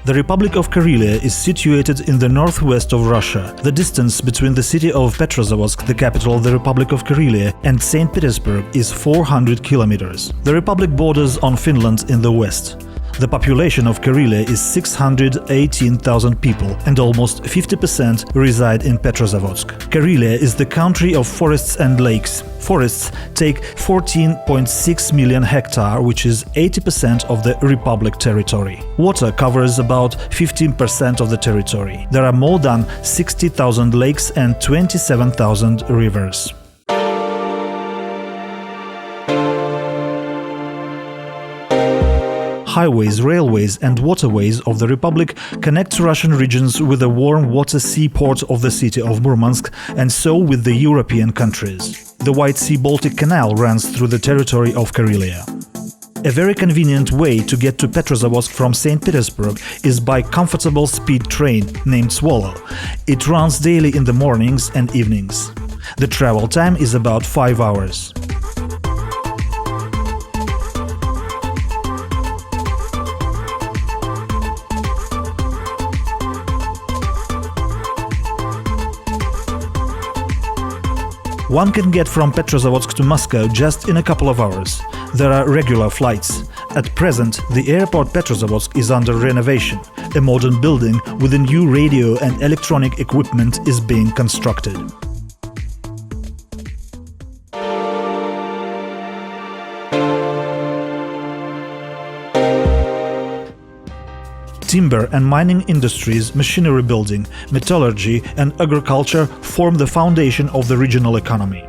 The Republic of Karelia is situated in the northwest of Russia. The distance between the city of Petrozavodsk, the capital of the Republic of Karelia, and St. Petersburg is 400 kilometers. The republic borders on Finland in the west. The population of Karelia is 618,000 people, and almost 50% reside in Petrozavodsk. Karelia is the country of forests and lakes. Forests take 14.6 million hectares, which is 80% of the republic territory. Water covers about 15% of the territory. There are more than 60,000 lakes and 27,000 rivers. Highways, railways and waterways of the Republic connect Russian regions with the warm water seaport of the city of Murmansk and so with the European countries. The White Sea-Baltic Canal runs through the territory of Karelia. A very convenient way to get to Petrozavodsk from St. Petersburg is by comfortable speed train named Swallow. It runs daily in the mornings and evenings. The travel time is about 5 hours. One can get from Petrozavodsk to Moscow just in a couple of hours. There are regular flights. At present, the airport Petrozavodsk is under renovation. A modern building with a new radio and electronic equipment is being constructed. Timber and mining industries, machinery building, metallurgy and agriculture form the foundation of the regional economy.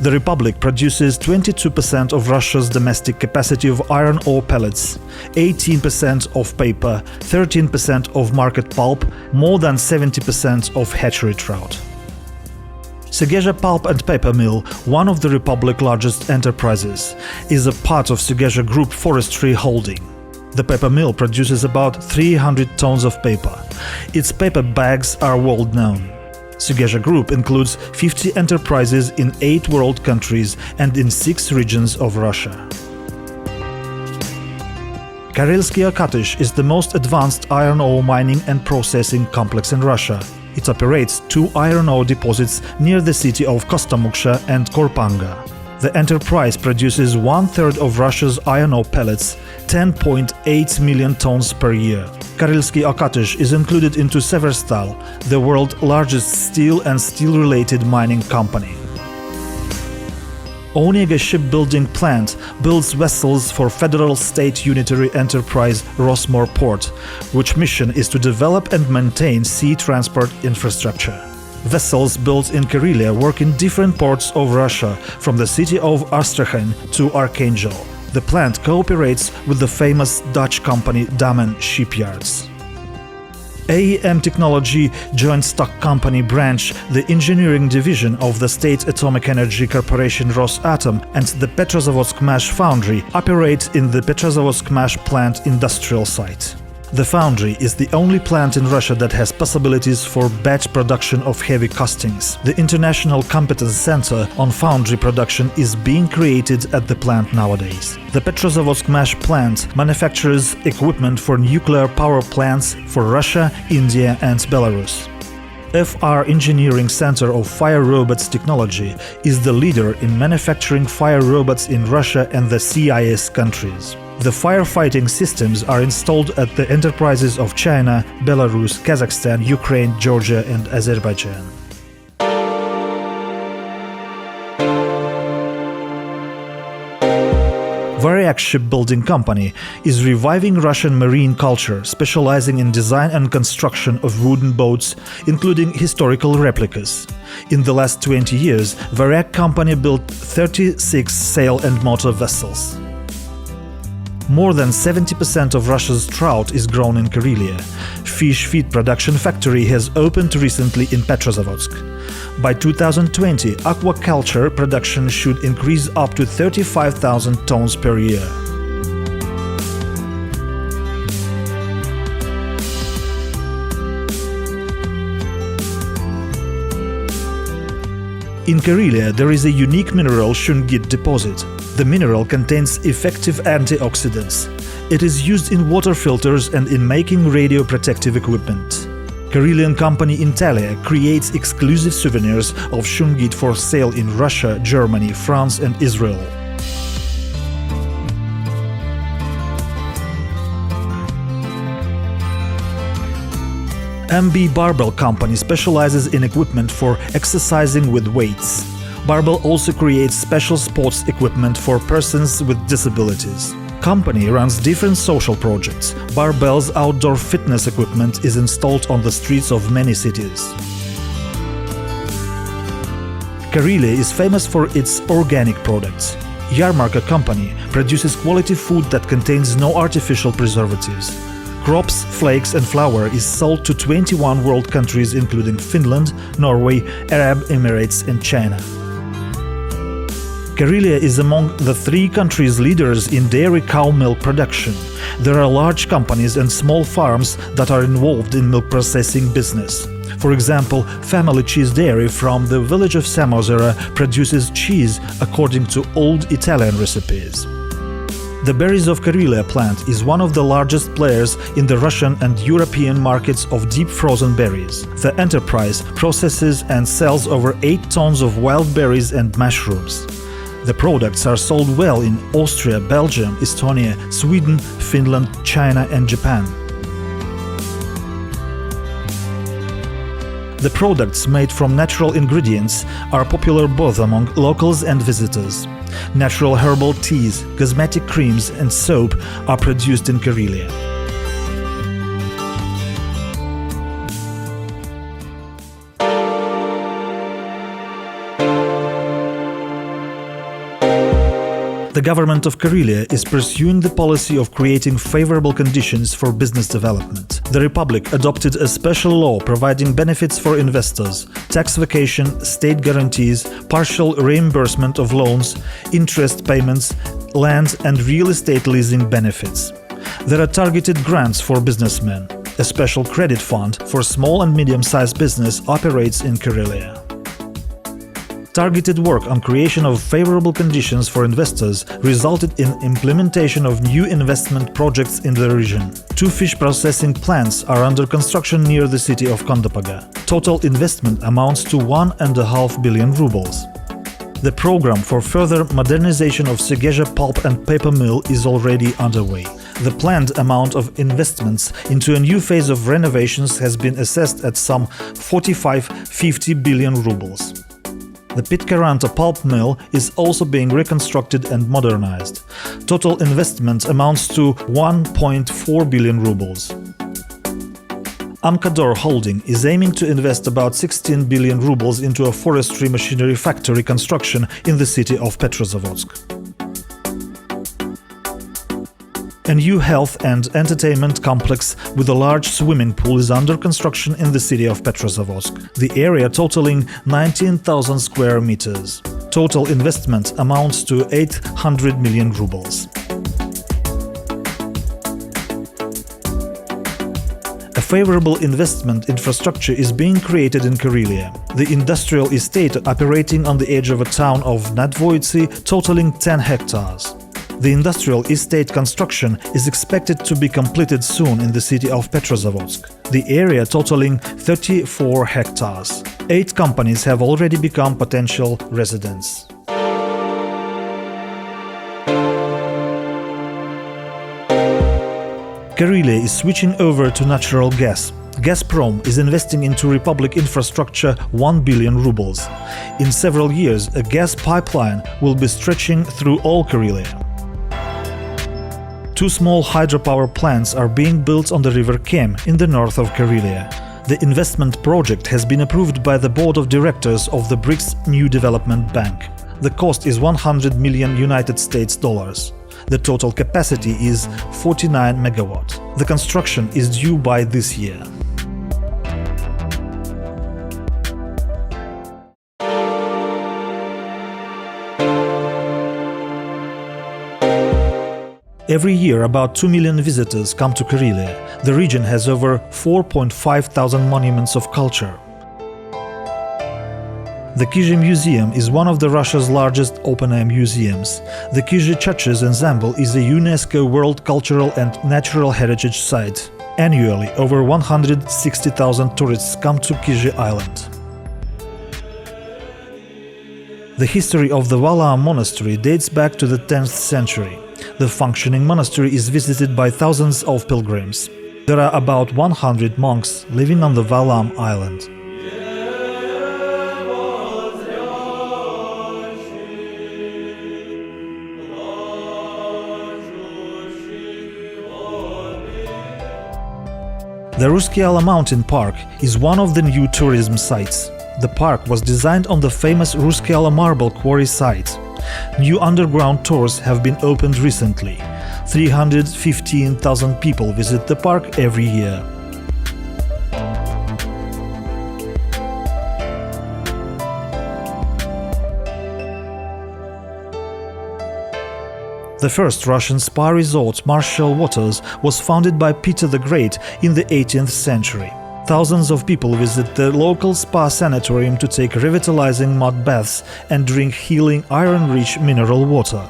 The Republic produces 22% of Russia's domestic capacity of iron ore pellets, 18% of paper, 13% of market pulp, more than 70% of hatchery trout. Segezha Pulp and Paper Mill, one of the Republic's largest enterprises, is a part of Segezha Group Forestry Holding. The paper mill produces about 300 tons of paper. Its paper bags are world known. Segezha Group includes 50 enterprises in 8 world countries and in 6 regions of Russia. Karelskiy Akatish is the most advanced iron ore mining and processing complex in Russia. It operates 2 iron ore deposits near the city of Kostomuksha and Korpanga. The enterprise produces 1/3 of Russia's iron ore pellets, 10.8 million tons per year. Karelskiy Akatish is included into Severstal, the world's largest steel and steel-related mining company. Onega shipbuilding plant builds vessels for Federal State Unitary Enterprise Rosmor Port, which mission is to develop and maintain sea transport infrastructure. Vessels built in Karelia work in different ports of Russia, from the city of Astrakhan to Archangel. The plant cooperates with the famous Dutch company Damen Shipyards. AEM Technology Joint Stock Company branch, the engineering division of the State Atomic Energy Corporation Rosatom and the Petrozavodsk Mash Foundry operate in the Petrozavodsk Mash plant industrial site. The foundry is the only plant in Russia that has possibilities for batch production of heavy castings. The International Competence Center on Foundry Production is being created at the plant nowadays. The Petrozavodsk Mash plant manufactures equipment for nuclear power plants for Russia, India and Belarus. FR Engineering Center of Fire Robots Technology is the leader in manufacturing fire robots in Russia and the CIS countries. The firefighting systems are installed at the enterprises of China, Belarus, Kazakhstan, Ukraine, Georgia and Azerbaijan. Varyak Shipbuilding Company is reviving Russian marine culture, specializing in design and construction of wooden boats, including historical replicas. In the last 20 years, Varyak Company built 36 sail and motor vessels. More than 70% of Russia's trout is grown in Karelia. Fish feed production factory has opened recently in Petrozavodsk. By 2020, aquaculture production should increase up to 35,000 tons per year. In Karelia, there is a unique mineral Shungit deposit. The mineral contains effective antioxidants. It is used in water filters and in making radio protective equipment. Karelian company Intalia creates exclusive souvenirs of shungit for sale in Russia, Germany, France and Israel. MB Barbell Company specializes in equipment for exercising with weights. Barbell also creates special sports equipment for persons with disabilities. Company runs different social projects. Barbell's outdoor fitness equipment is installed on the streets of many cities. Karelia is famous for its organic products. Yarmarka company produces quality food that contains no artificial preservatives. Crops, flakes and flour is sold to 21 world countries including Finland, Norway, Arab Emirates and China. Karelia is among the 3 countries leaders in dairy cow milk production. There are large companies and small farms that are involved in milk processing business. For example, Family Cheese Dairy from the village of Samozera produces cheese according to old Italian recipes. The Berries of Karelia plant is one of the largest players in the Russian and European markets of deep frozen berries. The enterprise processes and sells over 8 tons of wild berries and mushrooms. The products are sold well in Austria, Belgium, Estonia, Sweden, Finland, China and Japan. The products made from natural ingredients are popular both among locals and visitors. Natural herbal teas, cosmetic creams and soap are produced in Karelia. The government of Karelia is pursuing the policy of creating favorable conditions for business development. The Republic adopted a special law providing benefits for investors, tax vacation, state guarantees, partial reimbursement of loans, interest payments, land and real estate leasing benefits. There are targeted grants for businessmen. A special credit fund for small and medium-sized business operates in Karelia. Targeted work on creation of favorable conditions for investors resulted in implementation of new investment projects in the region. 2 fish processing plants are under construction near the city of Kondopaga. Total investment amounts to 1.5 billion rubles. The program for further modernization of Segeja pulp and paper mill is already underway. The planned amount of investments into a new phase of renovations has been assessed at some 45-50 billion rubles. The Pitkaranta pulp mill is also being reconstructed and modernized. Total investment amounts to 1.4 billion rubles. Amkador Holding is aiming to invest about 16 billion rubles into a forestry machinery factory construction in the city of Petrozavodsk. A new health and entertainment complex with a large swimming pool is under construction in the city of Petrozavodsk, the area totaling 19,000 square meters. Total investment amounts to 800 million rubles. A favorable investment infrastructure is being created in Karelia. The industrial estate operating on the edge of a town of Nadvoitsi totaling 10 hectares. The industrial estate construction is expected to be completed soon in the city of Petrozavodsk, the area totaling 34 hectares. 8 companies have already become potential residents. Karelia is switching over to natural gas. Gazprom is investing into Republic infrastructure 1 billion rubles. In several years, a gas pipeline will be stretching through all Karelia. 2 small hydropower plants are being built on the river Kem in the north of Karelia. The investment project has been approved by the board of directors of the BRICS New Development Bank. The cost is 100 million United States dollars. The total capacity is 49 megawatt. The construction is due by this year. Every year, about 2 million visitors come to Karelia. The region has over 4,500 monuments of culture. The Kizhi Museum is one of Russia's largest open-air museums. The Kizhi Churches Ensemble is a UNESCO World Cultural and Natural Heritage Site. Annually, over 160,000 tourists come to Kizhi Island. The history of the Valam monastery dates back to the 10th century. The functioning monastery is visited by thousands of pilgrims. There are about 100 monks living on the Valam island. The Ruskiala Mountain Park is one of the new tourism sites. The park was designed on the famous Ruskiala marble quarry site. New underground tours have been opened recently. 315,000 people visit the park every year. The first Russian spa resort, Marshall Waters, was founded by Peter the Great in the 18th century. Thousands of people visit the local spa sanatorium to take revitalizing mud baths and drink healing iron-rich mineral water.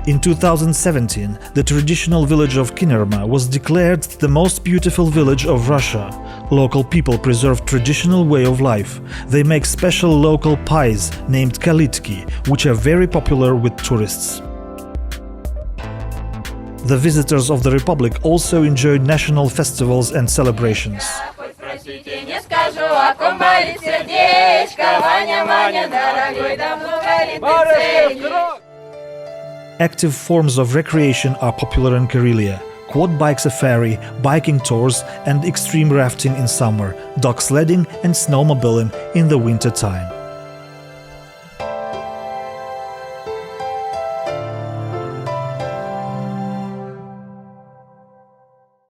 In 2017, the traditional village of Kinerma was declared the most beautiful village of Russia. Local people preserve traditional way of life. They make special local pies named kalitki, which are very popular with tourists. The visitors of the Republic also enjoy national festivals and celebrations. Active forms of recreation are popular in Karelia: quad bike safari, biking tours and extreme rafting in summer, dog sledding and snowmobiling in the winter time.